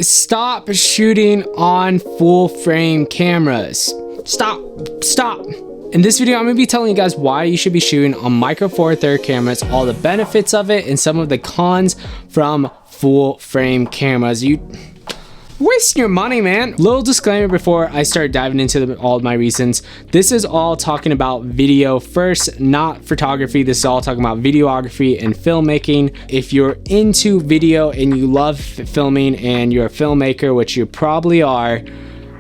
Stop shooting on full frame cameras. Stop. In this video, I'm going to be telling you guys why you should be shooting on micro four third cameras, all the benefits of it, and some of the cons from full frame cameras. You wasting your money, man. Little disclaimer before I start diving into all of my reasons. This is all talking about video first, not photography. This is all talking about videography and filmmaking. If you're into video and you love filming and you're a filmmaker, which you probably are,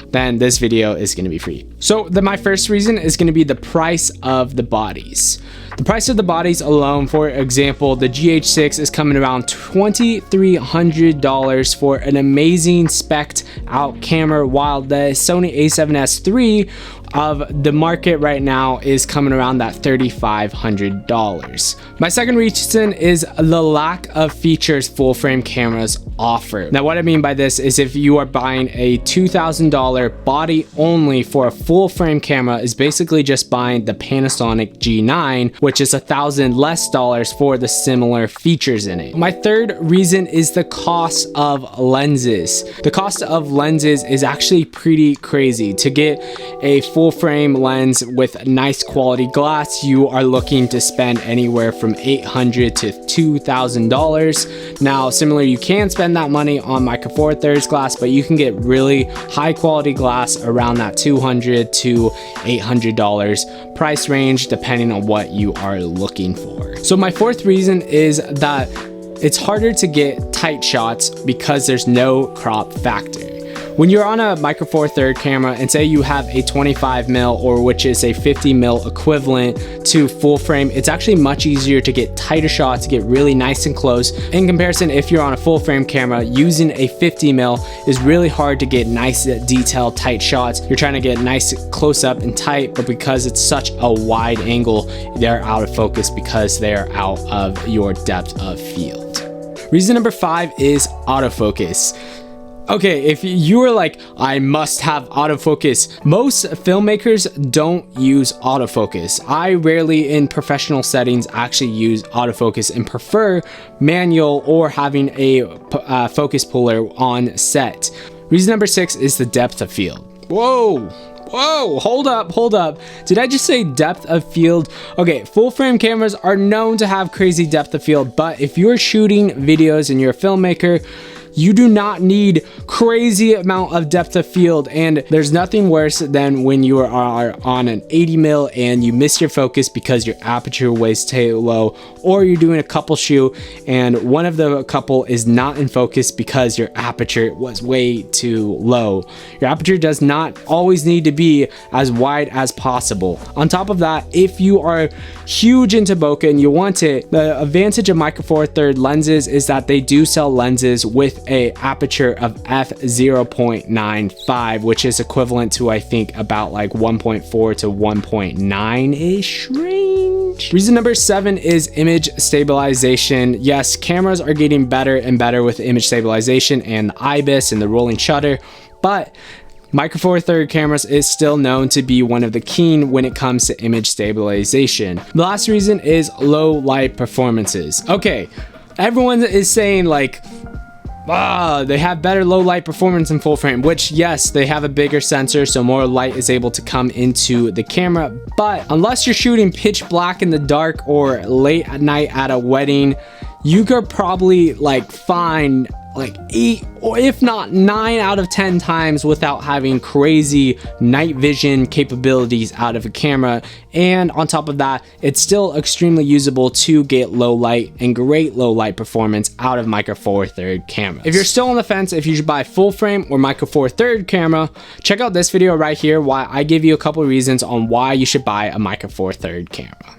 then this video is going to be for you. So my first reason is going to be the price of the bodies. The price of the bodies alone, for example, the GH6 is coming around $2,300 for an amazing spec'd out camera, while the Sony a7S III of the market right now is coming around that $3,500. My second reason is the lack of features full frame cameras offer. Now what I mean by this is if you are buying a $2,000 body only for a full frame camera, is basically just buying the Panasonic G9, which is $1,000 less for the similar features in it. My third reason is the cost of lenses. The cost of lenses is actually pretty crazy. To get a full frame lens with nice quality glass, you are looking to spend anywhere from $800 to $2,000. Now, similarly, you can spend that money on micro four thirds glass, but you can get really high quality glass around that $200 to $800 price range, depending on what you are looking for. So my fourth reason is that it's harder to get tight shots because there's no crop factor. When you're on a micro four third camera and say you have a 25mm, or which is a 50mm equivalent to full frame, it's actually much easier to get tighter shots, to get really nice and close. In comparison, if you're on a full frame camera, using a 50mm is really hard to get nice detailed tight shots. You're trying to get nice close up and tight, but because it's such a wide angle, they're out of focus because they're out of your depth of field. Reason number 5 is autofocus. Okay, if you are like, I must have autofocus, most filmmakers don't use autofocus. I rarely in professional settings actually use autofocus and prefer manual or having a focus puller on set. Reason number 6 is the depth of field. Whoa, hold up. Did I just say depth of field? Okay, full frame cameras are known to have crazy depth of field, but if you're shooting videos and you're a filmmaker, you do not need crazy amount of depth of field, and there's nothing worse than when you are on an 80mm and you miss your focus because your aperture was too low, or you're doing a couple shoot and one of the couple is not in focus because your aperture was way too low. Your aperture does not always need to be as wide as possible. On top of that, if you are huge into bokeh and you want it, the advantage of micro four third lenses is that they do sell lenses with a aperture of f/0.95, which is equivalent to I think about like 1.4 to 1.9-ish range. Reason number 7 is image stabilization. Yes, cameras are getting better and better with image stabilization and the IBIS and the rolling shutter, but micro four third cameras is still known to be one of the key when it comes to image stabilization. The last reason is low light performances. Okay, everyone is saying like, they have better low light performance in full frame, which yes, they have a bigger sensor, so more light is able to come into the camera, but unless you're shooting pitch black in the dark or late at night at a wedding, you could probably like find like 8 or if not 9 out of 10 times without having crazy night vision capabilities out of a camera. And on top of that, it's still extremely usable to get low light and great low light performance out of micro four third cameras. If you're still on the fence if you should buy full frame or micro four third camera, check out this video right here why I give you a couple reasons on why you should buy a micro four third camera.